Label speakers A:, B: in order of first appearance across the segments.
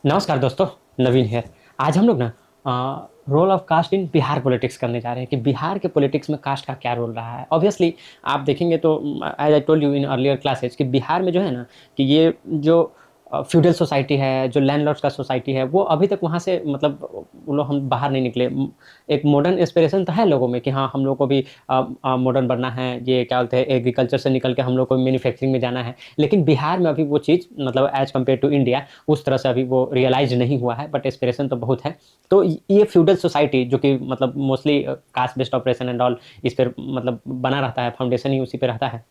A: नमस्कार दोस्तों, नवीन है। आज हम लोग ना role of caste in Bihar politics करने जा रहे हैं कि बिहार के पॉलिटिक्स में कास्ट का क्या रोल रहा है। ऑब्वियसली आप देखेंगे तो as I told you in earlier classes कि बिहार में जो है ना कि ये जो फ्यूडल सोसाइटी है, जो लैंडलॉर्ड्स का सोसाइटी है, वो अभी तक वहाँ से मतलब वो लोग हम बाहर नहीं निकले। एक मॉडर्न एस्पिरेशन तो है लोगों में कि हाँ, हम लोग को भी मॉडर्न बनना है। ये क्या बोलते हैं, एग्रीकल्चर से निकल के हम लोग को मैन्युफैक्चरिंग में जाना है। लेकिन बिहार में अभी वो चीज़ मतलब एज कम्पेयर टू इंडिया उस तरह से अभी वो रियलाइज नहीं हुआ है, बट एस्पिरेशन तो बहुत है। तो ये फ्यूडल सोसाइटी जो कि मतलब mostly caste based operation and all इस पर मतलब बना रहता है, फाउंडेशन ही उसी पे रहता है।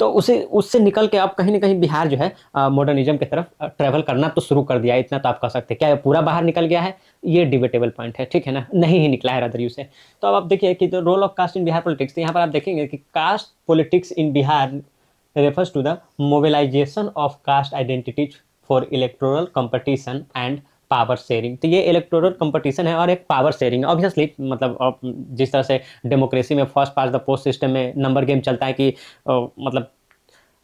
A: तो उसे उससे निकल के अब कहीं न कहीं बिहार जो है मॉडर्निज़्म की तरफ ट्रैवल करना तो शुरू कर दिया है, इतना तो आप कह सकते हैं। क्या ये पूरा बाहर निकल गया है? ये डिबेटेबल पॉइंट है, ठीक है ना? नहीं ही निकला है रादर यू से। तो अब आप देखिए कि the role of caste in Bihar politics, तो यहाँ पर आप देखेंगे कि caste politics in Bihar refers to the mobilization of caste identities for electoral competition and power sharing. तो ये इलेक्टोरल कंपटीशन है और एक पावर शेयरिंग। ऑब्वियसली मतलब जिस तरह से डेमोक्रेसी में first pass the post system में नंबर गेम चलता है कि मतलब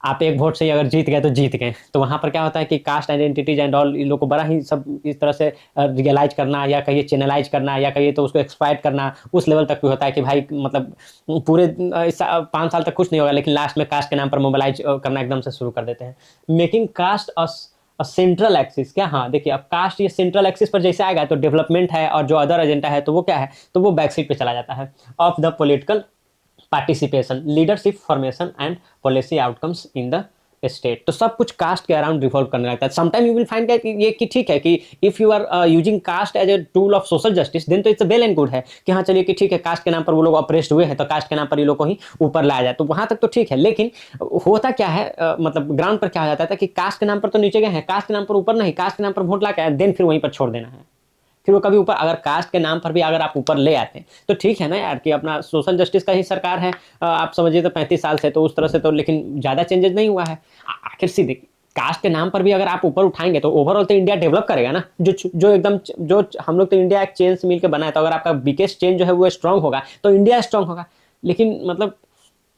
A: आप एक वोट से ही अगर जीत गए तो जीत गए, तो वहाँ पर क्या होता है कि कास्ट आइडेंटिटीज एंड ऑल इन लोग को बड़ा ही सब इस तरह से रियलाइज करना या कहिए चैनलाइज करना या कहिए तो उसको एक्सप्लॉइट करना उस लेवल तक भी होता है कि भाई मतलब पूरे 5 साल तक कुछ नहीं होगा, लेकिन लास्ट में कास्ट के नाम पर मोबिलाइज करना एकदम से शुरू कर देते हैं। Making caste central axis. क्या, हाँ देखिए, अब कास्ट ये सेंट्रल एक्सिस पर जैसे आएगा तो डेवलपमेंट है और जो अदर एजेंडा है तो वो क्या है, तो वो बैक सीट पे चला जाता है of the political participation, leadership formation and policy outcomes in the state. तो सब कुछ कास्ट के अराउंड रिवॉल्व करने लगता है। Sometime you will find that ये कि ठीक है कि if you are using caste as a tool of social justice then तो इट्स वेल एंड गुड है कि हाँ चलिए कि ठीक है, कास्ट के नाम पर वो लोग अप्रेस्ड हुए हैं तो कास्ट के नाम पर ये लोग को ही ऊपर लाया जाए, तो वहां तक तो ठीक है। लेकिन होता क्या है मतलब ग्राउंड पर क्या हो जाता है कि कास्ट के नाम पर तो नीचे गए हैं, कास्ट के नाम पर ऊपर नहीं, कास्ट के नाम पर वोट ला के देन फिर वहीं पर छोड़ देना है। फिर वो कभी ऊपर अगर कास्ट के नाम पर भी अगर आप ऊपर ले आते हैं तो ठीक है ना यार कि अपना सोशल जस्टिस का ही सरकार है। आप समझिए तो 35 साल से तो उस तरह से तो लेकिन ज़्यादा चेंजेस नहीं हुआ है। आखिर सीधे कास्ट के नाम पर भी अगर आप ऊपर उठाएंगे तो ओवरऑल तो इंडिया डेवलप करेगा ना। जो एकदम जो हम लोग तो इंडिया एक चेन से मिलकर बना है, तो अगर आपका बिगेस्ट चेन जो है वो स्ट्रांग होगा तो इंडिया स्ट्रांग होगा। लेकिन मतलब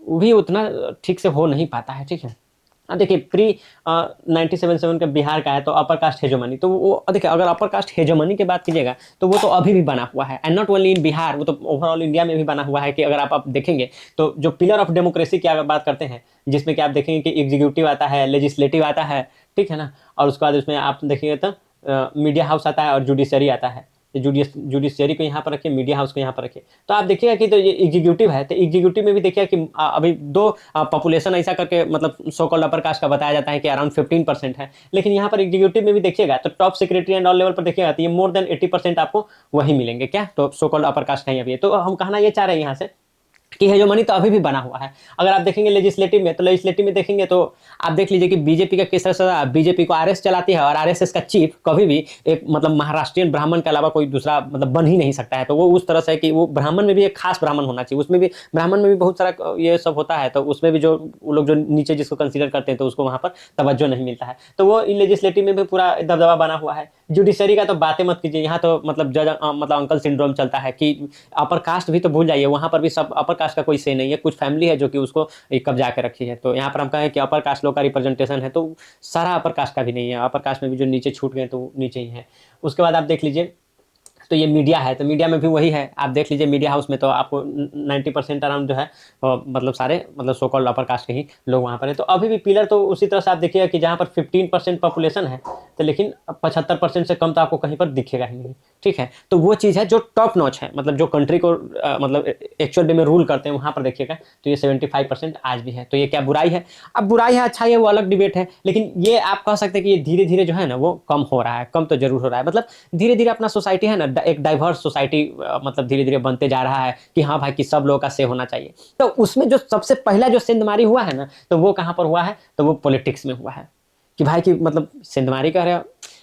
A: वो भी उतना ठीक से हो नहीं पाता है, ठीक है। देखिए प्री 1977 का बिहार का है तो अपर कास्ट हेजोमनी, तो वो देखिए अगर अपर कास्ट हेजोमनी की बात कीजिएगा तो वो तो अभी भी बना हुआ है, and not only in Bihar, वो तो ओवरऑल इंडिया में भी बना हुआ है कि अगर आप देखेंगे तो जो पिलर ऑफ डेमोक्रेसी की अगर बात करते हैं जिसमें कि आप देखेंगे कि एग्जीक्यूटिव आता है, लेजिस्लेटिव आता है, ठीक है ना, और उसके बाद उसमें आप देखेंगे तो मीडिया हाउस आता है और जुडिशरी आता है। जुडिशरी को यहाँ पर रखिए, मीडिया हाउस को यहाँ पर रखिए। तो आप देखिएगा कि तो ये एग्जीक्यूटिव है, तो एग्जीक्यूटिव में भी देखिएगा कि अभी दो पॉपुलेशन ऐसा करके मतलब सो कॉल्ड अपर कास्ट का बताया जाता है कि अराउंड 15% है, लेकिन यहाँ पर एग्जीक्यूटिव में भी देखिएगा तो top secretary and all level पर देखिएगा तो ये मोर देन 80% आपको वही मिलेंगे। क्या, तो सो कॉल्ड अपर कास्ट नहीं अभी है। तो हम कहना ये चाह रहे हैं यहाँ से कि हेजोमनी तो अभी भी बना हुआ है। अगर आप देखेंगे लेजिस्लेटिव में, तो लेजिस्लेटिव में देखेंगे तो आप देख लीजिए कि बीजेपी का किस तरह से बीजेपी को आरएस चलाती है और आरएसएस का चीफ कभी भी एक मतलब महाराष्ट्रीयन ब्राह्मण के अलावा कोई दूसरा मतलब बन ही नहीं सकता है। तो वो उस तरह से है कि वो ब्राह्मण में भी एक खास ब्राह्मण होना चाहिए, उसमें भी ब्राह्मण में भी बहुत सारा ये सब होता है, तो उसमें भी जो वो लोग जो नीचे जिसको कंसिडर करते हैं तो उसको वहाँ पर तवज्जो नहीं मिलता है। तो वो लेजिस्लेटिव में भी पूरा दबदबा बना हुआ है। जुडिशरी का तो बातें मत कीजिए, यहाँ तो मतलब जज मतलब अंकल सिंड्रोम चलता है कि अपर कास्ट भी तो भूल जाइए, वहाँ पर भी सब अपर कास्ट का कोई से नहीं है, कुछ फैमिली है जो कि उसको कब्जा के रखी है। तो यहाँ पर हम कहें कि अपर कास्ट लोग का रिप्रेजेंटेशन है तो सारा अपर कास्ट का भी नहीं है, अपर कास्ट में भी जो नीचे छूट गए तो नीचे ही है। उसके बाद आप देख लीजिए तो ये मीडिया है, तो मीडिया में भी वही है। आप देख लीजिए मीडिया हाउस में तो आपको 90% अराउंड जो है मतलब सारे मतलब सो कॉल्ड अपर कास्ट के ही लोग वहाँ पर है। तो अभी भी पिलर तो उसी तरह से आप देखिएगा कि जहाँ पर 15% पॉपुलेशन है तो लेकिन 75% से कम तो आपको कहीं पर दिखेगा ही नहीं, ठीक है। तो वो चीज़ है जो टॉप नॉच है, मतलब जो कंट्री को मतलब एक्चुअल डे में रूल करते हैं वहाँ पर देखिएगा तो ये 75% आज भी है। तो ये क्या बुराई है? अब बुराई है अच्छा है वो अलग डिबेट है, लेकिन ये आप कह सकते हैं कि ये धीरे धीरे जो है ना वो कम हो रहा है, कम तो जरूर हो रहा है। मतलब धीरे धीरे अपना सोसाइटी है ना एक डाइवर्स सोसाइटी मतलब धीरे धीरे बनते जा रहा है कि हाँ भाई कि सब लोगों का से होना चाहिए। तो उसमें जो सबसे पहला जो सेंधमारी हुआ है ना तो वो कहाँ पर हुआ है, तो वो पॉलिटिक्स में हुआ है कि भाई कि मतलब सेंधमारी कह रहे हो,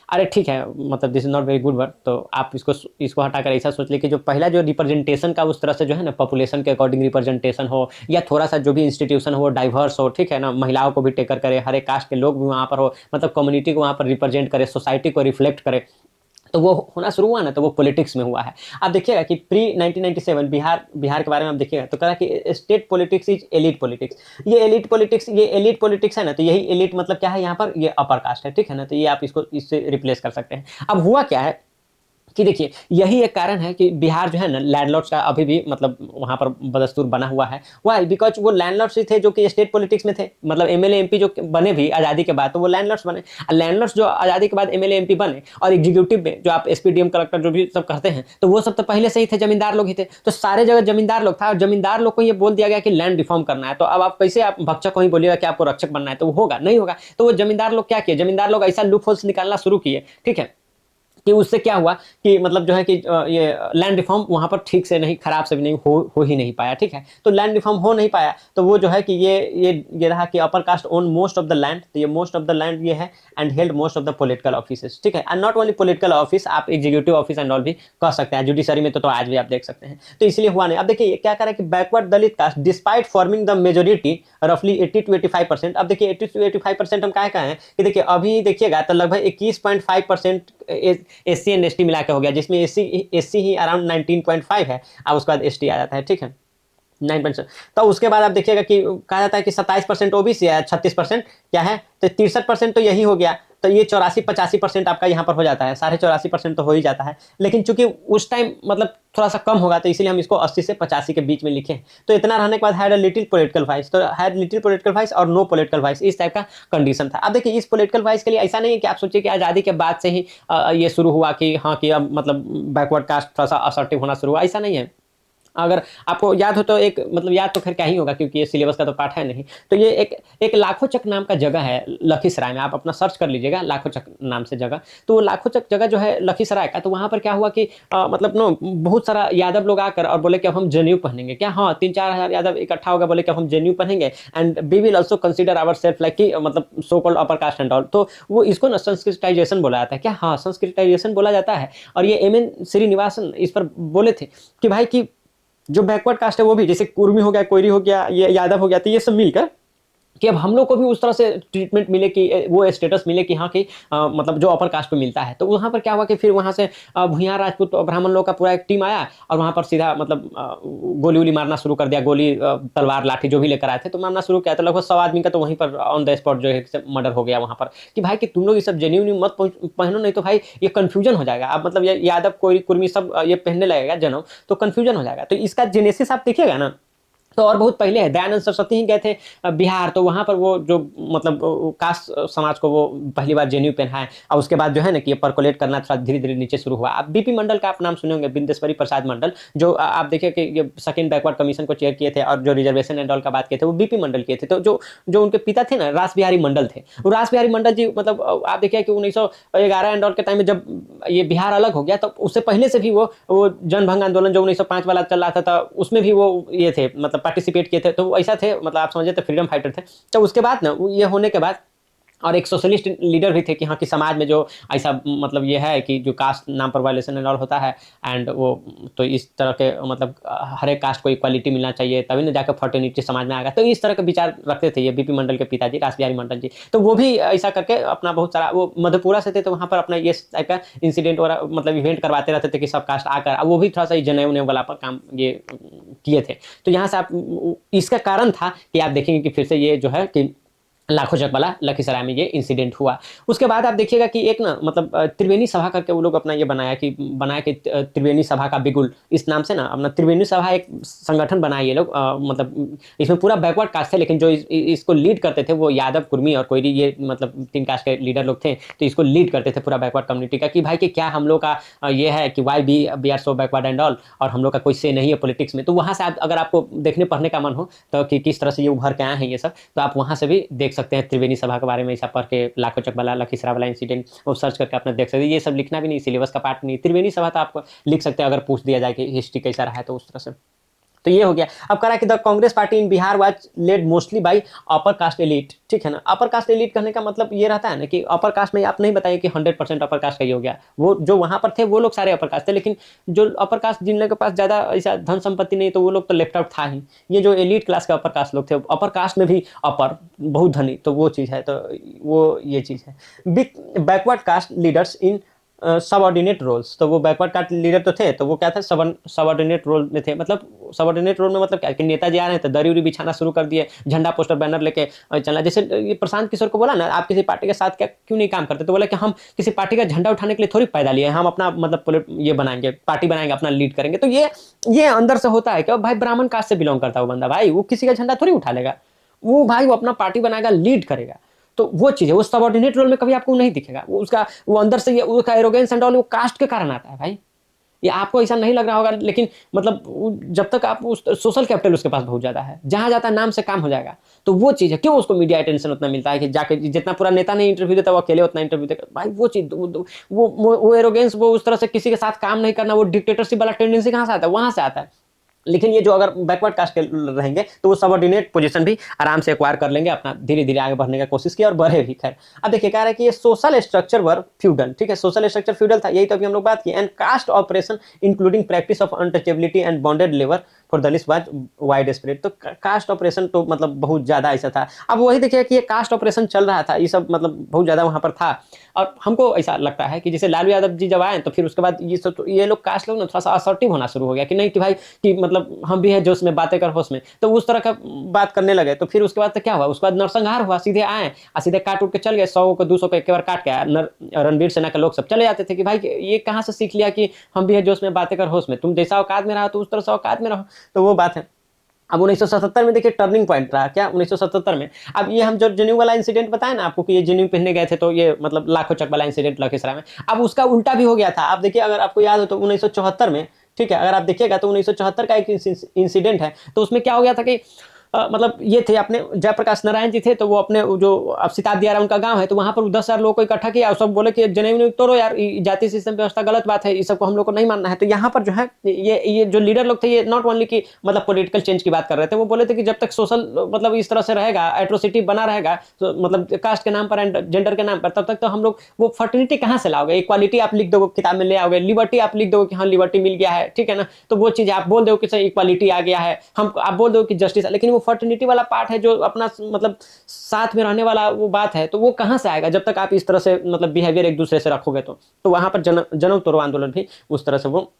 A: अरे ठीक है मतलब this is not very good word. तो आप इसको हटाकर ऐसा सोच ले कि जो पहला जो रिप्रेजेंटेशन का उस तरह से जो है ना पॉपुलेशन के अकॉर्डिंग रिप्रेजेंटेशन हो या थोड़ा सा जो भी इंस्टीट्यूशन हो डाइवर्स हो, ठीक है ना, महिलाओं को भी टेकर करे, हर एक कास्ट के लोग भी वहाँ पर हो, मतलब कम्युनिटी को वहाँ पर रिप्रेजेंट करे, सोसाइटी को रिफ्लेक्ट करे। तो वो होना शुरू हुआ ना, तो वो पॉलिटिक्स में हुआ है। आप देखिएगा कि प्री 1997 बिहार के बारे में आप देखिएगा तो कहा कि state politics is elite politics. ये एलीट पॉलिटिक्स है ना, तो यही एलीट मतलब क्या है यहाँ पर, ये अपर कास्ट है, ठीक है ना। तो ये आप इसको इससे रिप्लेस कर सकते हैं। अब हुआ क्या है कि देखिए यही एक कारण है कि बिहार जो है ना लैंडलॉर्ड्स का अभी भी मतलब वहाँ पर बदस्तूर बना हुआ है। वाई बिकॉज वो लैंडलॉर्ड्स ही थे जो कि स्टेट पॉलिटिक्स में थे, मतलब एमएलए एमपी जो बने भी आज़ादी के बाद, तो वो लैंडलॉर्ड्स बने। लैंडलॉर्ड्स जो आज़ादी के बाद एमएलए एमपी बने, और एग्जीक्यूटिव में जो आप एसपीडीएम कलेक्टर जो भी सब कहते हैं, तो वो सब तो पहले से ही थे, जमींदार लोग ही थे। तो सारे जगह जमींदार लोग था, और जमींदार लोग को ये बोल दिया गया कि लैंड रिफॉर्म करना है। तो अब आप कैसे आप भक्षक को ही बोलिएगा कि आपको रक्षक बनना है, तो वो होगा नहीं होगा। तो वो जमींदार लोग क्या किए, जमींदार लोग ऐसा लूप होल्स निकालना शुरू किए, ठीक है, कि उससे क्या हुआ कि मतलब जो है कि ये लैंड रिफॉर्म वहाँ पर ठीक से नहीं, खराब से भी नहीं हो ही नहीं पाया, ठीक है। तो लैंड रिफॉर्म हो नहीं पाया, तो वो जो है कि ये रहा कि upper caste own most of the land. तो ये मोस्ट ऑफ द लैंड ये है, and held most of the political offices, ठीक है। And not only political office, आप एग्जीक्यूटिव ऑफिस एंड ऑल भी कह सकते हैं। जुडिशरी में तो आज भी आप देख सकते हैं। तो इसलिए हुआ नहीं। अब देखिए क्या करा कि backward Dalit caste despite forming the majority रफली 80 to 85%। अब देखिए 80 to 85% हम क्या कहें कि देखिए अभी देखिएगा तो लगभग 21.5% एससी एंड एसटी मिला के हो गया, जिसमें एससी ही अराउंड 19.5 है, और उसके बाद एसटी आ जाता है, ठीक है, 9%। तो उसके बाद आप देखिएगा कि कहा जाता है कि 27% ओबीसी है, 36% क्या है, तो 63% तो यही हो गया। तो ये 84-85% आपका यहाँ पर हो जाता है, 84.5% तो हो ही जाता है। लेकिन चूंकि उस टाइम मतलब थोड़ा सा कम होगा, तो इसीलिए हम इसको 80 से 85 के बीच में लिखे। तो इतना रहने के बाद had a little political voice, तो हैड लिटिल पॉलिटिकल वॉइस और नो पॉलिटिकल वॉइस, इस टाइप का कंडीशन था। अब देखिए इस पॉलिटिकल वॉइस के लिए ऐसा नहीं है कि आप सोचिए कि आज़ादी के बाद से ही ये शुरू हुआ कि हाँ कि अब मतलब बैकवर्ड कास्ट थोड़ा सा असर्टिव होना शुरू हुआ, ऐसा नहीं है। अगर आपको याद हो तो एक मतलब याद तो खैर क्या ही होगा, क्योंकि ये सिलेबस का तो पार्ट है नहीं। तो ये एक लाखों चक नाम का जगह है लखीसराय में, आप अपना सर्च कर लीजिएगा लाखों चक नाम से जगह। तो वो लाखों चक जगह जो है लखीसराय का, तो वहाँ पर क्या हुआ कि मतलब नो बहुत सारा यादव लोग आकर और बोले कि अब हम जनेऊ पहनेंगे क्या, हाँ 3-4 हज़ार यादव इकट्ठा हो गए, बोले कि अब हम जनेऊ पहनेंगे, and we will also consider our self like कि मतलब so called upper caste and all. तो वो इसको ना संस्कृताइजेशन बोला जाता है क्या, हाँ संस्कृताइजेशन बोला जाता है। और ये एम.एन. श्रीनिवासन इस पर बोले थे कि भाई कि जो बैकवर्ड कास्ट है वो भी, जैसे कुर्मी हो गया, कोयरी हो गया, ये यादव हो गया, तो ये सब मिलकर कि अब हम लोग को भी उस तरह से ट्रीटमेंट मिले कि वो स्टेटस मिले कि हाँ कि मतलब जो अपर कास्ट पे मिलता है। तो वहाँ पर क्या हुआ कि फिर वहाँ से भूमिहार राजपूत ब्राह्मण लोग का पूरा एक टीम आया, और वहाँ पर सीधा मतलब गोली वोली मारना शुरू कर दिया, गोली तलवार लाठी जो भी लेकर आए थे तो मारना शुरू किया। तो लगभग 100 आदमी का तो वहीं पर ऑन द स्पॉट जो है मर्डर हो गया वहाँ पर, कि भाई कि तुम लोग ये सब जेन्युइन मत पहनो, नहीं तो भाई ये कन्फ्यूजन हो जाएगा। अब मतलब ये यादव कोई कुर्मी सब ये पहनने लगेगा जनम, तो कन्फ्यूजन हो जाएगा। तो इसका जेनेसिस आप देखिएगा ना, तो और बहुत पहले है। दयानंद सरस्वती ही गए थे बिहार, तो वहाँ पर वो जो मतलब कास्ट समाज को वो पहली बार जेन्यू पहनाए, और उसके बाद जो है ना कि ये परकोलेट करना थोड़ा धीरे धीरे नीचे शुरू हुआ। आप बीपी मंडल का आप नाम सुने होंगे, बिंदेश्वरी प्रसाद मंडल, जो आप देखिए कि ये सेकंड बैकवर्ड कमीशन को चेयर किए थे, और जो रिजर्वेशन एंड ऑल का बात किए थे वो बीपी मंडल किए थे। तो जो उनके पिता थे ना रास बिहारी मंडल थे, वो रास बिहारी मंडल जी मतलब आप देखिए कि 1911 एंड ऑल के टाइम में जब ये बिहार अलग हो गया, तो उससे पहले से भी वो जनभंग आंदोलन जो 1905 वाला चल रहा था, उसमें भी वो ये थे मतलब पार्टिसिपेट किए थे। तो ऐसा थे मतलब आप समझे तो फ्रीडम फाइटर थे। तो उसके बाद ना ये होने के बाद, और एक सोशलिस्ट लीडर भी थे कि हाँ कि समाज में जो ऐसा मतलब ये है कि जो कास्ट नाम पर वायलेशन एंड ऑल होता है, एंड वो तो इस तरह के मतलब हर एक कास्ट को इक्वालिटी मिलना चाहिए, तभी ना जाकर फर्टिनिटी समाज में आएगा। तो इस तरह के विचार रखते थे ये बीपी मंडल के पिताजी रास बिहारी मंडल जी। तो वो भी ऐसा करके अपना बहुत सारा, वो मधेपुरा से थे, तो वहाँ पर अपना ये टाइप का इंसिडेंट और मतलब इवेंट करवाते रहते थे कि सब कास्ट आकर, वो भी थोड़ा सा जनेऊ उनेऊ वाला पर काम ये किए थे। तो यहाँ से आप इसका कारण था कि आप देखेंगे कि फिर से ये जो है कि लाखों चक वाला लखीसराय में ये इंसिडेंट हुआ। उसके बाद आप देखिएगा कि एक ना मतलब त्रिवेणी सभा करके वो लोग अपना ये बनाया कि त्रिवेणी सभा का बिगुल, इस नाम से ना अपना त्रिवेणी सभा एक संगठन बनाया ये लोग। मतलब इसमें पूरा बैकवर्ड कास्ट थे, लेकिन जो इसको लीड करते थे वो यादव, कुर्मी और कोयरी, ये मतलब 3 कास्ट के लीडर लोग थे। तो इसको लीड करते थे पूरा बैकवर्ड कम्युनिटी का, कि भाई कि क्या हम लोग का ये है कि why we are so backward and all, और हम लोग का कोई से नहीं है पॉलिटिक्स में। तो वहाँ से अगर आपको देखने पढ़ने का मन हो तो कि किस तरह से ये उभर के आए हैं ये सब, तो आप वहाँ से भी देख सकते हैं त्रिवेणी सभा के बारे में, ऐसा पढ़ के लाखों चक वाला लखीसराय वाला इंसिडेंट वो सर्च करके अपना देख सकते हैं। ये सब लिखना भी नहीं, सिलेबस का पार्ट नहीं। त्रिवेणी सभा तो आप लिख सकते हैं अगर पूछ दिया जाए कि हिस्ट्री कैसा रहा है, तो उस तरह से। तो ये हो गया। अब कह रहा है कि the Congress party in Bihar was led mostly by upper caste elite, ठीक है ना। अपर कास्ट एलिट कहने का मतलब ये रहता है ना कि अपर कास्ट में आप नहीं बताइए कि 100% अपर कास्ट का ही हो गया। वो जो वहां पर थे वो लोग सारे अपर कास्ट थे, लेकिन जो अपर कास्ट जिन लोगों के पास ज्यादा ऐसा धन संपत्ति नहीं, तो वो लोग तो लेफ्ट आउट था ही। ये जो एलिट क्लास के अपर कास्ट लोग थे, अपर कास्ट में भी अपर बहुत धनी, तो वो चीज है। तो वो ये चीज है। Big backward caste leaders in subordinate roles. तो वो बैकवर्ड कास्ट लीडर तो थे, तो वो क्या था, सबऑर्डिनेट रोल में थे। मतलब सबऑर्डिनेट रोल में मतलब क्या कि नेताजी आ रहे हैं तो दरी उरी बिछाना शुरू कर दिए, झंडा पोस्टर बैनर लेके चलना। जैसे ये प्रशांत किशोर को बोला ना, आप किसी पार्टी के साथ क्या क्यों नहीं काम करते, तो बोला कि हम किसी पार्टी का झंडा उठाने के लिए थोड़ी पैदा लिए, हम अपना मतलब ये बनाएंगे, पार्टी बनाएंगे, अपना लीड करेंगे। तो ये अंदर से होता है कि भाई ब्राह्मण कास्ट से बिलोंग करता है वो बंदा, भाई वो किसी का झंडा थोड़ी उठा लेगा, वो भाई वो अपना पार्टी बनाएगा, लीड करेगा। तो वो चीज है, वो सबऑर्डिनेट रोल में कभी आपको नहीं दिखेगा, वो उसका वो अंदर से ये उसका एरोगेंस एंड ऑल वो कास्ट के कारण आता है भाई। ये आपको ऐसा नहीं लग रहा होगा, लेकिन मतलब जब तक आप उस सोशल कैपिटल उसके पास बहुत ज्यादा है, जहां जाता है नाम से काम हो जाएगा। तो वो चीज है, क्यों उसको मीडिया अटेंशन उतना मिलता है कि जाके जितना पूरा नेता नहीं इंटरव्यू देता वो अकेले उतना इंटरव्यू देगा भाई। वो चीज वो एरोगेंस, वो उस तरह से किसी के साथ काम नहीं करना, वो डिक्टेटरशिप वाला टेंडेंसी कहां से आता है, वहां से आता है। लेकिन ये जो अगर बैकवर्ड कास्ट के रहेंगे तो वो सबऑर्डिनेट पोजीशन भी आराम से एक्वायर कर लेंगे, अपना धीरे धीरे आगे बढ़ने का कोशिश किया और बढ़े भी। खैर अब देखिए कह रहा है कि ये सोशल स्ट्रक्चर वर फ्यूडल, ठीक है, सोशल स्ट्रक्चर फ्यूडल था, यही तो अभी हम लोग बात की। And caste oppression including practice of untouchability and bonded labour for the list was widespread. तो कास्ट ऑपरेशन तो मतलब बहुत ज्यादा ऐसा था। अब वही देखिए कि ये कास्ट ऑपरेशन चल रहा था, ये सब मतलब बहुत ज्यादा वहां पर था। और हमको ऐसा लगता है कि जैसे लालू यादव जी जब आए तो फिर उसके बाद ये सब ये लोग कास्ट लोग ना थोड़ा सा असर्टिव होना शुरू हो गया कि नहीं कि भाई कि मतलब हम भी है जोश में बातें कर होश में, तो उस तरह का बात करने लगे। तो फिर उसके बाद तो क्या हुआ, उसके बाद नरसंहार हुआ, सीधे आए और सीधे काट उठ के चल गए, 100 को 200 को एक बार काट के रणवीर सेना के लोग सब चले जाते थे कि भाई ये कहाँ से सीख लिया कि हम भी है जोश में बातें कर होश में, तुम जैसा औकात में रहो तो उस तरह से औकात में रहो। तो वो बात है। अब 1977 में देखिए टर्निंग पॉइंट रहा क्या, 1977 में। अब ये हम जो जनेऊ वाला इंसिडेंट बताया ना आपको कि ये जनेऊ पहनने गए थे तो ये मतलब लाखों चक वाला इंसिडेंट लखीसराय में, अब उसका उल्टा भी हो गया था। आप देखिए अगर आपको याद हो तो 1974 में, ठीक है, अगर आप देखिएगा तो 1974 का एक इंसिडेंट है। तो उसमें क्या हो गया था कि मतलब ये थे अपने जयप्रकाश नारायण जी थे, तो वो अपने जो अब सिताब दियारा उनका गांव है, तो वहां पर 10,000 लोगों को इकट्ठा किया और सब बोले कि जनेऊ तोड़ो यार, जाति सिस्टम व्यवस्था गलत बात है, इस सबको हम लोग को नहीं मानना है। तो यहाँ पर जो है ये जो लीडर लोग थे, ये नॉट ओनली की मतलब पॉलिटिकल चेंज की बात कर रहे थे, वो बोले थे कि जब तक सोशल मतलब इस तरह से रहेगा, एट्रोसिटी बना रहेगा, तो मतलब कास्ट के नाम पर एंड जेंडर के नाम पर, तब तक तो हम लोग वो फर्टिलिटी कहाँ से लाओगे, इक्वालिटी आप लिख दोगे किताब में ले आओगे, लिबर्टी आप लिख दोगे कि हाँ लिबर्टी मिल गया है, ठीक है ना, तो वो चीज आप बोल दो कि इक्वालिटी आ गया है, हम आप बोल दो कि जस्टिस, लेकिन वो फर्टिलिटी वाला पार्ट है जो अपना मतलब साथ में रहने वाला वो बात है, तो वो कहां से आएगा जब तक आप इस तरह से मतलब बिहेवियर एक दूसरे से रखोगे। तो वहां पर जनक तोड़ो आंदोलन भी उस तरह से वो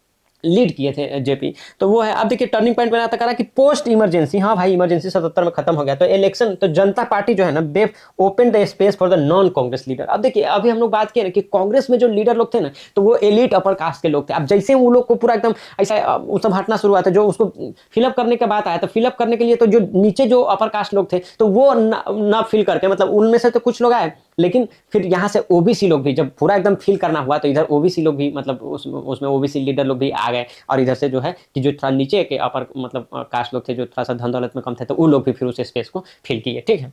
A: लीड किए थे जेपी। तो वो है। अब देखिए टर्निंग पॉइंट बनाता करा कि पोस्ट इमरजेंसी, हाँ भाई इमरजेंसी 77 में खत्म हो गया, तो इलेक्शन, तो जनता पार्टी जो है ना दे open the space for the non Congress leader. अब देखिए अभी हम लोग बात किए ना कि कांग्रेस में जो लीडर लोग थे ना, तो वो एलिट अपर कास्ट के लोग थे। अब जैसे वो लोग को पूरा एकदम ऐसा वो सब हटना शुरू हुआ था, जो उसको फिलअप करने के बाद आया, तो फिलअप करने के लिए तो जो नीचे जो अपर कास्ट लोग थे तो वो ना फिल करके, मतलब उनमें से तो कुछ लोग आए, लेकिन फिर यहाँ से ओबीसी लोग भी जब पूरा एकदम फिल करना हुआ, तो इधर ओबीसी लोग भी मतलब उसमें ओबीसी लीडर लोग भी आ गए, और इधर से जो है कि जो थोड़ा नीचे के अपर मतलब कास्ट लोग थे, जो थोड़ा सा धन दौलत में कम थे, तो वो लोग भी फिर उस स्पेस को फिल किए, ठीक है।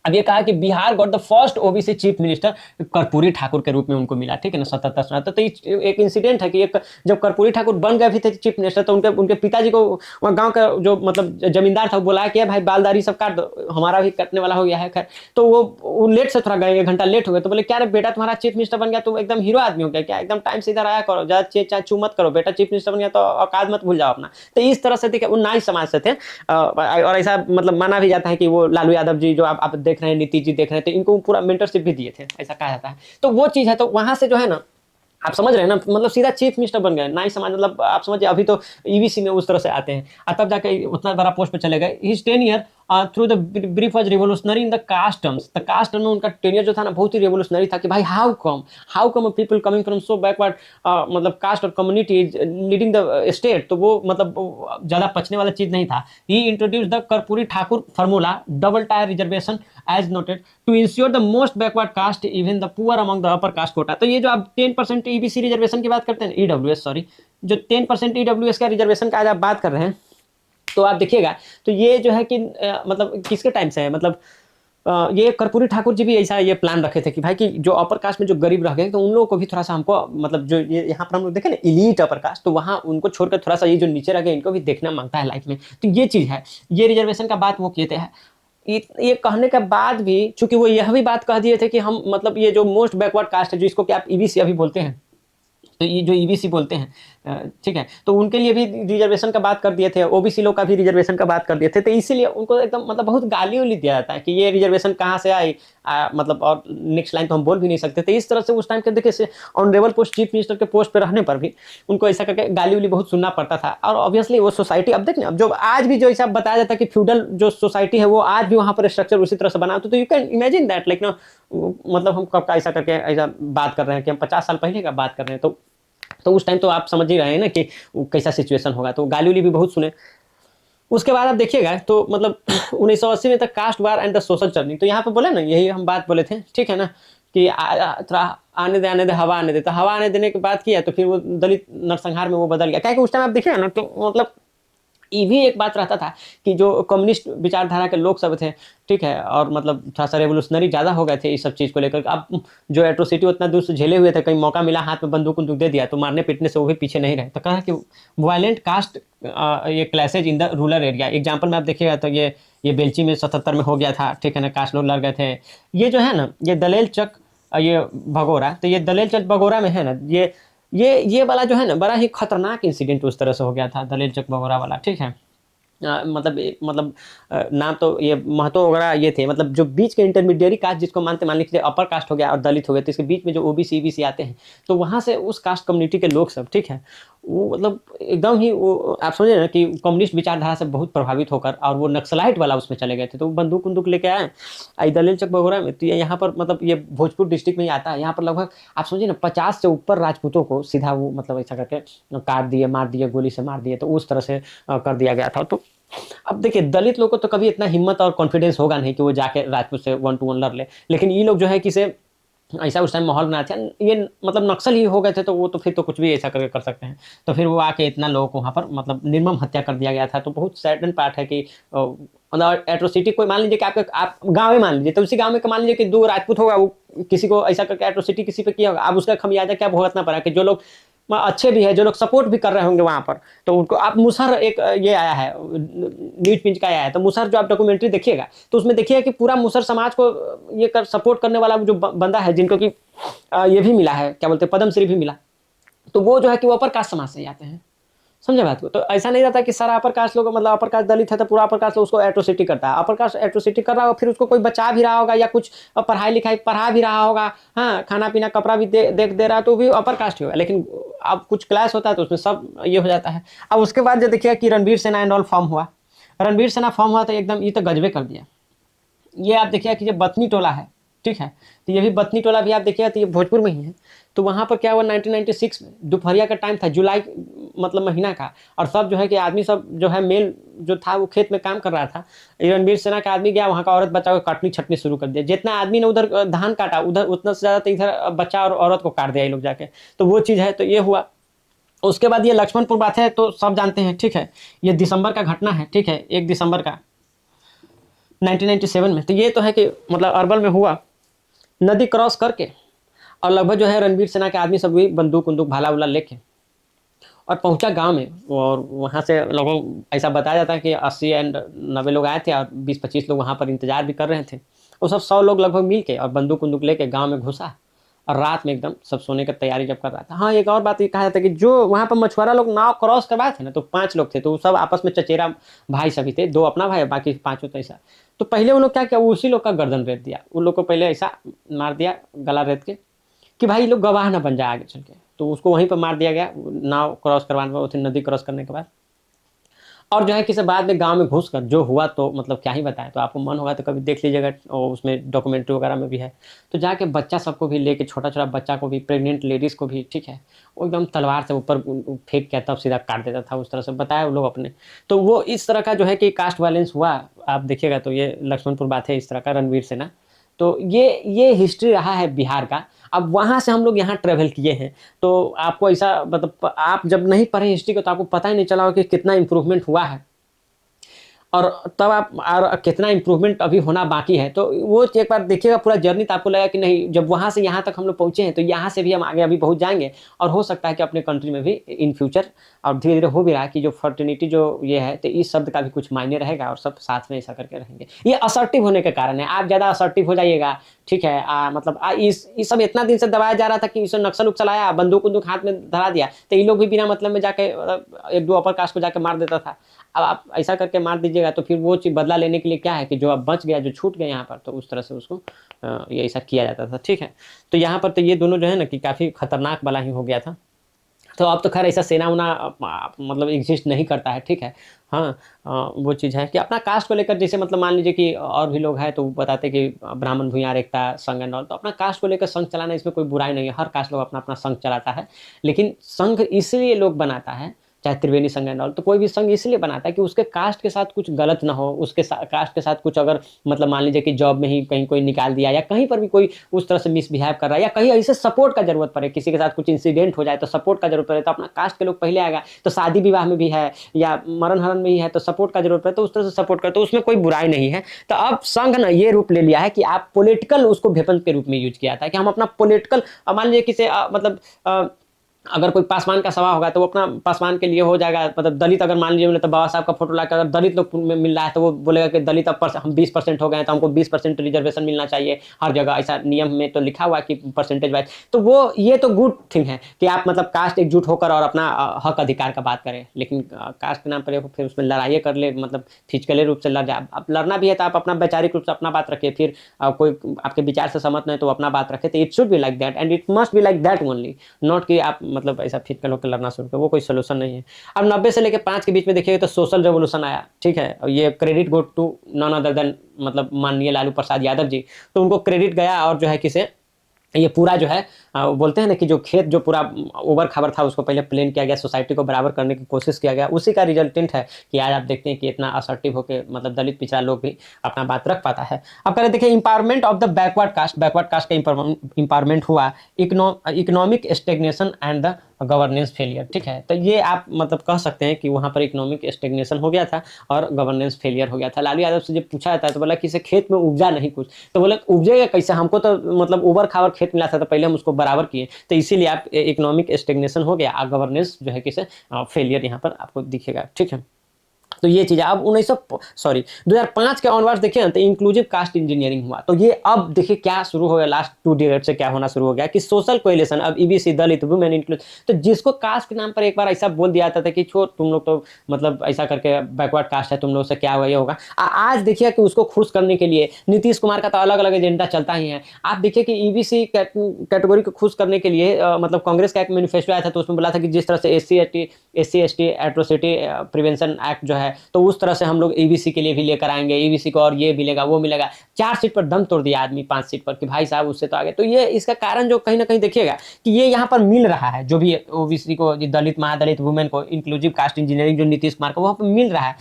A: अब ये कहा कि Bihar got the first OBC chief minister, Karpoori Thakur के रूप में उनको मिला, ठीक है ना, 77 तो एक इंसिडेंट है कि एक जब कर्पूरी ठाकुर बन गए भी थे चीफ मिनिस्टर, तो उनके पिताजी को वहाँ गांव का जो मतलब जमींदार था वो बोला कि भाई बालदारी सब काट दो, हमारा भी कटने वाला हो गया है। खैर तो वो लेट से थोड़ा गए, 1 घंटा लेट हो गए, तो बोले क्या रे बेटा तुम्हारा चीफ मिनिस्टर बन गया, तुम एकदम हीरो आदमी हो गया क्या, एकदम टाइम से इधर आया करो, ज्यादा चू मत करो, बेटा चीफ मिनिस्टर बन गया तो औकात मत भूल जाओ अपना। तो इस तरह से देखिए वो नाई समाज से थे, और ऐसा मतलब माना भी जाता है कि वो लालू यादव जी जो आप देख रहे हैं, नीतीश जी देख रहे हैं, तो इनको पूरा मेंटरशिप भी दिए थे, ऐसा कहा जाता है। तो वो चीज है, तो वहां से जो है ना आप समझ रहे हैं ना, मतलब सीधा चीफ मिनिस्टर बन गए, नाई समाज, मतलब आप समझिए अभी तो ईवीसी में उस तरह से आते हैं, और तब जाके उतना बड़ा पोस्ट पे चले गए। His tenure through the brief was revolutionary in the caste terms. The caste term में उनका टेन्योर जो था ना बहुत ही रिवोल्यूशनरी था कि भाई how come people coming from so backward मतलब कास्ट और कम्युनिटी लीडिंग द स्टेट। तो वो मतलब ज्यादा पचने वाला चीज नहीं था। He introduce the Karpoori Thakur formula double tier reservation as noted to ensure the most backward caste even the poor among the upper caste quota. तो ये जो आप 10% ईबीसी रिजर्वेशन की बात करते हैं, ईडब्ल्यूएस सॉरी, जो 10% ईडब्ल्यूएस का रिजर्वेशन का आज आप बात कर रहे हैं, तो आप देखिएगा तो ये जो है कि मतलब किसके टाइम से है, मतलब ये कर्पूरी ठाकुर जी भी ऐसा ये प्लान रखे थे कि भाई कि जो अपर कास्ट में जो गरीब रह गए तो उन लोगों को भी थोड़ा सा हमको मतलब जो ये यहाँ पर हम लोग देखें ना इलीट अपर कास्ट, तो वहाँ उनको छोड़कर थोड़ा सा ये जो नीचे रह गए इनको भी देखना मांगता है लाइफ में। तो ये चीज़ है, ये रिजर्वेशन का बात वो किए थे। ये कहने के बाद भी चूंकि वो यह भी बात कह दिए थे कि हम मतलब ये जो मोस्ट बैकवर्ड कास्ट है, जो इसको कि आप ईबीसी अभी बोलते हैं, तो ये जो ईबीसी बोलते हैं ठीक है, तो उनके लिए भी रिजर्वेशन का बात कर दिए थे, ओबीसी लोग का भी रिजर्वेशन का बात कर दिए थे, तो इसीलिए उनको एकदम मतलब बहुत गाली-उली दिया जाता है कि ये रिजर्वेशन कहाँ से आई, मतलब और नेक्स्ट लाइन तो हम बोल भी नहीं सकते थे। इस तरह से उस टाइम के देखिए से ऑनरेबल पोस्ट, चीफ मिनिस्टर के पोस्ट पे रहने पर भी उनको ऐसा करके गाली-उली बहुत सुनना पड़ता था। और ऑब्वियसली वो सोसाइटी, अब देखिए अब जो आज भी जो ऐसा बताया जाता है कि फ्यूडल जो सोसाइटी है वो आज भी वहाँ पर स्ट्रक्चर उसी तरह से बना, तो you can imagine that like ना, मतलब हम कब का ऐसा करके ऐसा बात कर रहे हैं कि हम 50 साल पहले का बात कर रहे हैं, तो उस टाइम तो आप समझ ही रहे हैं ना कि कैसा सिचुएशन होगा, तो गाली-उली भी बहुत सुने। उसके बाद आप देखिएगा तो मतलब 1980 में तक caste war and the social turning, तो यहाँ पे बोले ना, यही हम बात बोले थे, ठीक है ना, कि थोड़ा आने दे, हवा आने दे, तो हवा आने देने के बाद किया तो फिर वो दलित नरसंहार में वो बदल गया। क्या है कि उस टाइम आप देखिएगा ना, तो मतलब ये भी एक बात रहता था कि जो कम्युनिस्ट विचारधारा के लोग सब थे, ठीक है, और मतलब थोड़ा-सा रेवोल्यूशनरी ज़्यादा हो गए थे इस सब चीज़ को लेकर। अब जो एट्रोसिटी उतना दूर से झेले हुए थे, कहीं मौका मिला हाथ में बंदूक-वंदूक दे दिया, तो मारने-पीटने से वो भी पीछे नहीं रहे। तो कहा कि वायलेंट कास्ट ये clashes in the rural area, example में आप देखिएगा तो ये बेलची में 77 में हो गया था, ठीक है ना, कास्ट लोग लड़ गए थे। ये जो है ना, ये दलेल चक ये भगोड़ा, तो ये दलेल चक भगोड़ा में है ना, ये वाला जो है ना, बड़ा ही खतरनाक इंसिडेंट उस तरह से हो गया था, दलेल चक भगोड़ा वाला, ठीक है। मतलब नाम तो ये महतो वगैरह ये थे, मतलब जो बीच के इंटरमीडिएरी कास्ट जिसको मानते, मान लीजिए अपर कास्ट हो गया और दलित हो गया, तो इसके बीच में जो ओबीसी ईबीसी आते हैं, तो वहाँ से उस कास्ट कम्युनिटी के लोग सब, ठीक है, वो मतलब एकदम ही वो आप समझे ना कि कम्युनिस्ट विचारधारा से बहुत प्रभावित होकर और वो नक्सलाइट वाला उसमें चले गए थे, तो वो बंदूक-वंदूक लेके आए दलेल चक बगोरा में। तो ये यहाँ पर मतलब ये भोजपुर डिस्ट्रिक्ट में ही आता है, यहाँ पर लगभग आप समझिए ना 50 से ऊपर राजपूतों को सीधा वो मतलब ऐसा करके काट दिए, मार दिए, गोली से मार दिए, तो उस तरह से कर दिया गया था। तो अब देखिए दलित लोग को तो कभी इतना हिम्मत और कॉन्फिडेंस होगा नहीं कि वो जाके राजपूत से 1 टू 1 लड़ ले। लेकिन ये लोग जो है कि से ऐसा उस टाइम माहौल बनाया था, ये मतलब नक्सल ही हो गए थे, तो वो तो फिर तो कुछ भी ऐसा करके कर सकते हैं। तो फिर वो आके इतना लोगों को वहाँ पर मतलब निर्मम हत्या कर दिया गया था। तो बहुत सैडेन पार्ट है कि मतलब एट्रोसिटी कोई मान लीजिए कि आपके आप गाँव में मान लीजिए, तो उसी गाँव में मान लीजिए कि 2 राजपूत होगा, वो किसी को ऐसा करके एट्रोसिटी किसी पे किया होगा। अब उसका खमियाजा क्या भुगतना पड़ा कि जो लोग अच्छे भी है, जो लोग सपोर्ट भी कर रहे होंगे वहाँ पर, तो उनको अब मुसहर एक ये आया है, न्यूज पिंच का आया है, तो मुसहर जो आप डॉक्यूमेंट्री देखिएगा, तो उसमें देखिएगा कि पूरा मुसहर समाज को ये कर सपोर्ट करने वाला जो बंदा है, जिनको कि ये भी मिला है, क्या बोलते हैं, पद्मश्री भी मिला, तो वो जो है कि वो अपर कास्ट समाज से ही आते हैं। समझे बात को? तो ऐसा नहीं रहता कि सारा अपर कास्ट लोग, मतलब अपर कास्ट दलित है तो पूरा अपर कास्ट लोग उसको एट्रोसिटी करता है। अपर कास्ट एट्रोसिटी कर रहा होगा, फिर उसको कोई बचा भी रहा होगा या कुछ पढ़ाई-लिखाई पढ़ा भी रहा होगा, हाँ, खाना-पीना, कपड़ा भी दे रहा है, तो भी अपर कास्ट ही होगा। लेकिन अब कुछ क्लैश होता है तो उसमें सब ये हो जाता है। अब उसके बाद जो देखिए कि रणवीर सेना एंड ऑल फॉर्म हुआ। रणवीर सेना फॉर्म हुआ तो एकदम ये तो गजबे कर दिया। ये आप देखिए कि ये बथनी टोला है, ठीक है? तो ये भी बथनी टोला भी आप देखिएगा तो ये भोजपुर में ही है। तो वहाँ पर क्या हुआ 1996 में दोपहरिया का टाइम था, जुलाई मतलब महीना का, और सब जो है कि आदमी सब जो है मेल जो था वो खेत में काम कर रहा था। रणवीर सेना का आदमी गया वहाँ का औरत बच्चा को काटनी-छटनी शुरू कर दिया। जितना आदमी ने उधर धान काटा, उधर उतना से ज़्यादा तो इधर बच्चा और औरत को काट दिया ये लोग जाके। तो वो चीज़ है, तो ये हुआ। उसके बाद ये लक्ष्मणपुर बात है तो सब जानते हैं, ठीक है? ये दिसंबर का घटना है, ठीक है? 1 दिसंबर का 1997 में। तो ये तो है कि मतलब अरवल में हुआ, नदी क्रॉस करके, और लगभग जो है रणवीर सेना के आदमी सब भी बंदूक-वंदूक भाला-वाला लेके और पहुँचा गाँव में, और वहाँ से लगभग ऐसा बताया जाता है कि 80 एंड 90 लोग आए थे और 20-25 लोग वहाँ पर इंतज़ार भी कर रहे थे। वो सब 100 लोग लगभग मिल के और बंदूक-वंदूक लेके गाँव में घुसा, और रात में एकदम सब सोने की तैयारी जब कर रहा था। हाँ, एक और बात ये कहा जाता है कि जो वहाँ पर मछुआरा लोग नाव क्रॉस करवाए थे ना, तो 5 लोग थे, तो वो सब आपस में चचेरा भाई सभी थे, 2 अपना भाई, बाकी पाँचों तो ऐसा। तो पहले वो लोग क्या किया, उसी लोग का गर्दन रेत दिया। उन लोग को पहले ऐसा मार दिया गला रेत के कि भाई ये लोग गवाह ना बन जाए आगे चल के। तो उसको वहीं पर मार दिया गया, नाव क्रॉस करवाने में, नदी क्रॉस करने के बाद। और जो है कि बाद में गाँव में घुसकर जो हुआ, तो मतलब क्या ही बताएँ। तो आपको मन होगा तो कभी देख लीजिएगा, और उसमें डॉक्यूमेंट्री वगैरह में भी है। तो जाके बच्चा सबको भी लेके, छोटा-छोटा बच्चा को भी, प्रेग्नेंट लेडीज़ को भी, ठीक है? वो एकदम तलवार से ऊपर फेंक के तब सीधा काट देता था, उस तरह से बताया वो लोग अपने। तो वो इस तरह का जो है कि कास्ट वायलेंस हुआ, आप देखिएगा तो ये लक्ष्मणपुर बात है इस तरह का, रणवीर सेना। तो ये हिस्ट्री रहा है बिहार का। अब वहाँ से हम लोग यहाँ ट्रैवल किए हैं, तो आपको ऐसा मतलब आप जब नहीं पढ़े हिस्ट्री को तो आपको पता ही नहीं चला होगा कि कितना इम्प्रूवमेंट हुआ है। और तब आप और कितना इम्प्रूवमेंट अभी होना बाकी है। तो वो एक बार देखिएगा पूरा जर्नी, तो आपको लगेगा कि नहीं, जब वहाँ से यहाँ तक हम लोग पहुँचे हैं, तो यहाँ से भी हम आगे अभी बहुत जाएँगे, और हो सकता है कि अपने कंट्री में भी इन फ्यूचर, और धीरे-धीरे हो भी रहा है कि जो फर्टिनिटी जो ये है, तो इस शब्द का भी कुछ मायने रहेगा और सब साथ में ऐसा करके रहेंगे। ये असर्टिव होने के कारण है। आप ज़्यादा असर्टिव हो जाइएगा, ठीक है। मतलब इस सब इतना दिन से दबाया जा रहा था कि इसे नक्सल उक्सल आया, बंदूक उंदूक हाथ में धरा दिया, तो ये लोग भी बिना मतलब में जाके एक दो अपर कास्ट को जाके मार देता था। अब आप ऐसा करके मार दीजिएगा तो फिर वो चीज़ बदला लेने के लिए क्या है कि जो अब बच गया, जो छूट गया यहाँ पर, तो उस तरह से उसको ये ऐसा किया जाता था, ठीक है। तो यहाँ पर तो ये दोनों जो है ना कि काफ़ी खतरनाक वाला ही हो गया था। तो अब तो खैर ऐसा सेना-वेना मतलब एग्ज़िस्ट नहीं करता है, ठीक है। हाँ, वो चीज़ है कि अपना कास्ट को लेकर जैसे मतलब मान लीजिए कि और भी लोग हैं तो वो बताते हैं कि ब्राह्मण भूमिहार एकता संघ एंड ऑल, तो अपना कास्ट को लेकर संघ चलाना इसमें कोई बुराई नहीं है, हर कास्ट लोग अपना-अपना संघ चलाता है। लेकिन संघ इसलिए लोग बनाता है, चाहे त्रिवेणी संघ एंड ऑल, तो कोई भी संघ इसलिए बनाता है कि उसके कास्ट के साथ कुछ गलत ना हो, उसके कास्ट के साथ कुछ अगर मतलब मान लीजिए कि जॉब में ही कहीं कोई निकाल दिया या कहीं पर भी कोई उस तरह से मिसबिहेव कर रहा है या कहीं ऐसे सपोर्ट का ज़रूरत पड़े, किसी के साथ कुछ इंसिडेंट हो जाए तो सपोर्ट का ज़रूरत पड़े, तो अपना कास्ट के लोग पहले आएगा। तो शादी विवाह में भी है या मरण-हरण में ही है तो सपोर्ट का ज़रूरत पड़े, तो उस तरह से सपोर्ट करे, तो उसमें कोई बुराई नहीं है। तो अब संघ ना ये रूप ले लिया है कि आप पॉलिटिकल उसको वेपन के रूप में यूज़ किया था कि हम अपना पॉलिटिकल मान लीजिए किसी मतलब अगर कोई पासवान का सभा होगा तो वो अपना पासवान के लिए हो जाएगा, मतलब दलित अगर मान लीजिए तो बाबा साहब का फोटो लाकर अगर दलित लोग में मिल रहा है तो वो बोलेगा कि दलित अब हम 20% हो गए हैं तो हमको 20% रिजर्वेशन मिलना चाहिए हर जगह, ऐसा नियम में तो लिखा हुआ है कि परसेंटेज वाइज। तो वो ये तो गुड थिंग है कि आप मतलब कास्ट एकजुट होकर और अपना हक अधिकार का बात करें, लेकिन कास्ट के नाम पर फिर उसमें लड़ाई कर ले, मतलब फिजिकली रूप से लड़ जाए। अब लड़ना भी है तो आप अपना वैचारिक रूप से अपना बात रखिए, फिर कोई आपके विचार से सहमत नहीं तो अपना बात रखे, तो it should be like that and it must be like that only, not कि आप मतलब ऐसा फिजिकल होकर लड़ना शुरू करें, वो कोई सोल्यूशन नहीं है। अब 90 से लेकर 5 के बीच में देखिएगा तो सोशल रेवोल्यूशन आया, ठीक है। और ये credit go to none other than मतलब माननीय लालू प्रसाद यादव जी, तो उनको क्रेडिट गया और जो है किसे ये पूरा जो है बोलते हैं ना कि जो खेत जो पूरा उबड़-खाबड़ था उसको पहले प्लेन किया गया, सोसाइटी को बराबर करने की कोशिश किया गया, उसी का रिजल्टेंट है कि आज आप देखते हैं कि इतना असर्टिव होके मतलब दलित पिछड़ा लोग भी अपना बात रख पाता है। अब करें देखिए empowerment of the backward caste का एम्पावरमेंट हुआ, economic stagnation and the governance failure, ठीक है। तो ये आप मतलब कह सकते हैं कि वहाँ पर इकोनॉमिक स्टैग्नेशन हो गया था और गवर्नेंस फेलियर हो गया था। लालू यादव से जब पूछा जाता है तो बोला कि इसे खेत में उपजा नहीं कुछ, तो बोला उपजेगा कैसे, हमको तो मतलब उबड़-खाबड़ खेत मिला था तो पहले हम उसको बराबर किए, तो इसीलिए आप इकोनॉमिक स्टैग्नेशन हो गया, गवर्नेंस जो है किसे फेलियर यहाँ पर आपको दिखेगा, ठीक है। तो ये चीज़ है। अब 2005 के ऑनवर्ड्स देखिए ना तो इंक्लूसिव कास्ट इंजीनियरिंग हुआ, तो ये अब देखिए क्या शुरू हो गया, लास्ट 2 डिकेड से क्या होना शुरू हो गया कि सोशल कोएलिशन, अब ईबीसी दलित वुमेन इंक्लूड, तो जिसको कास्ट के नाम पर एक बार ऐसा बोल दिया जाता था कि छोड़ तुम लोग तो मतलब ऐसा करके बैकवर्ड कास्ट है, तुम लोग से क्या हुआ ये होगा। आज देखिए कि उसको खुश करने के लिए नीतीश कुमार का तो अलग अलग एजेंडा चलता ही है। आप देखिए कि ईबीसी कैटेगरी को खुश करने के लिए मतलब कांग्रेस का एक मैनिफेस्टो आया था, तो उसमें बोला था कि जिस तरह से SC ST atrocity prevention act जो है तो उस तरह से हम लोग ईबीसी के लिए भी लेकर आएंगे, ईबीसी को और ये मिलेगा वो मिलेगा। 4 सीट पर दम तोड़ दिया आदमी 5 सीट पर कि भाई साहब उससे तो आगे। तो ये इसका कारण जो कहीं ना कहीं देखिएगा कि ये यहाँ पर मिल रहा है, जो भी ओबीसी को, दलित महादलित वुमेन को, इंक्लूसिव कास्ट इंजीनियरिंग जो नीतीश कुमार को वहाँ पर मिल रहा है।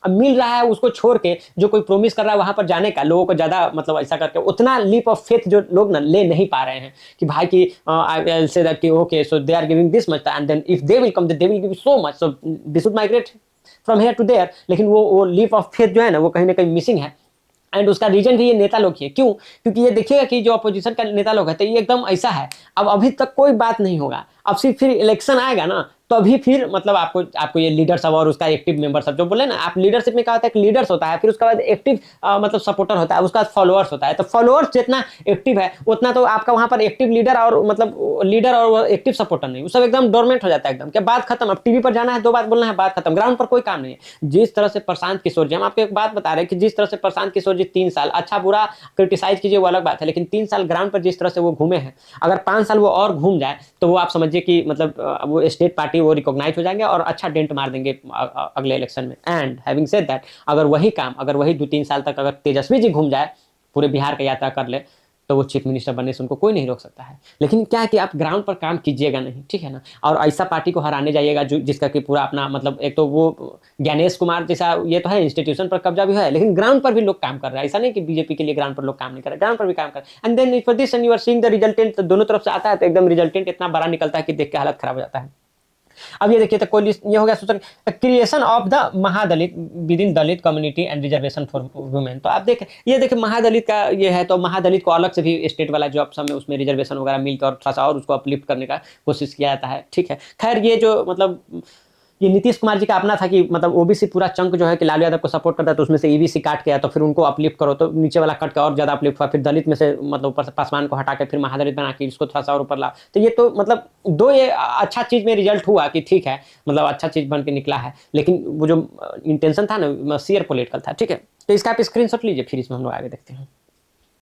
A: अब मिल रहा है उसको छोड़ के जो कोई प्रोमिस कर रहा है वहां पर जाने का, लोगों को ज्यादा मतलब ऐसा करके उतना लीप ऑफ फेथ जो लोग ना ले नहीं पा रहे हैं कि भाई की आई विल से दैट कि okay so they are giving this much and then if they will come they will give so much, so they should migrate from here to there. लेकिन वो लीप ऑफ फेथ जो है ना वो कहीं ना कहीं मिसिंग है। एंड उसका रीजन भी ये नेता लोग ही है। क्यों? क्योंकि ये देखिएगा कि जो अपोजिशन का नेता लोग है तो ये एकदम ऐसा है, अब अभी तक कोई बात नहीं होगा, अब सिर्फ फिर इलेक्शन आएगा ना तभी फिर मतलब आपको आपको ये लीडर सब और उसका एक्टिव मेंबर सब जो बोले ना, आप लीडरशिप में क्या होता है कि लीडर्स होता है, फिर उसके बाद एक्टिव मतलब सपोर्टर होता है, उसके बाद फॉलोअर्स होता है। तो फॉलोअर्स जितना एक्टिव है उतना तो आपका वहां पर एक्टिव लीडर और मतलब लीडर और एक्टिव सपोर्टर नहीं, वो सब एकदम डोरमेंट हो जाता है एकदम, क्या बात खत्म। अब टीवी पर जाना है 2 बात बोलना है, बात खत्म, ग्राउंड पर कोई काम नहीं है। जिस तरह से प्रशांत किशोर जी, हम आपको एक बात बता रहे हैं कि जिस तरह से प्रशांत किशोर जी 3 साल अच्छा बुरा क्रिटिसाइज कीजिए वो अलग बात है, लेकिन 3 साल ग्राउंड पर जिस तरह से वो घूमे हैं, अगर 5 साल वो और घूम जाए तो वो आप समझिए कि मतलब वो स्टेट पार्टी वो रिकॉग्नाइज हो जाएंगे और अच्छा डेंट मार देंगे अगले इलेक्शन में। एंड हैविंग सेड दैट, अगर वही काम अगर वही 2-3 साल तक अगर तेजस्वी जी घूम जाए, पूरे बिहार का यात्रा कर ले, तो वो चीफ मिनिस्टर बनने से उनको कोई नहीं रोक सकता है। लेकिन क्या है कि आप ग्राउंड पर काम कीजिएगा नहीं, ठीक है ना, और ऐसा पार्टी को हराने जाइएगा जो जिसका कि पूरा अपना मतलब एक तो वो ज्ञानेश कुमार जैसा ये तो है इंस्टीट्यूशन पर कब्जा भी है, लेकिन ग्राउंड पर भी लोग काम कर रहे हैं। ऐसा नहीं कि बीजेपी के लिए ग्राउंड पर लोग काम नहीं कर रहे, ग्राउंड पर भी काम कर रहे हैं। And then for this and you are seeing the resultant, तो दोनों तरफ से आता है तो एकदम रिजल्टेंट इतना बड़ा निकलता है कि देख के हालत खराब हो जाता है। अब ये देखिए तो कोई ये हो गया सोचो क्रिएशन ऑफ द महादलित with in Dalit community and reservation for women. तो आप देख ये देखिए महादलित का ये है, तो महादलित को अलग से भी स्टेट वाला जॉब सब में उसमें रिजर्वेशन वगैरह मिलकर और थोड़ा सा और उसको अपलिफ्ट करने का कोशिश किया जाता है, ठीक है। खैर ये जो मतलब ये नीतीश कुमार जी का अपना था कि मतलब ओबीसी पूरा चंक जो है कि लालू यादव को सपोर्ट करता है, तो उसमें से ईबीसी काट के, या तो फिर उनको अपलिफ्ट करो, तो नीचे वाला कट के और ज़्यादा अपलिफ्ट हुआ, फिर दलित में से मतलब ऊपर से पासवान को हटा के फिर महादलित बना के इसको थोड़ा सा और ऊपर ला। तो ये तो मतलब दो ये अच्छा चीज़ में रिजल्ट हुआ कि ठीक है, मतलब अच्छा चीज़ बन के निकला है, लेकिन वो जो इंटेंशन था ना शेयर पॉलिटिकल था। ठीक है, तो इसका आप स्क्रीनशॉट लीजिए, फिर इसमें हम लोग आगे देखते हैं।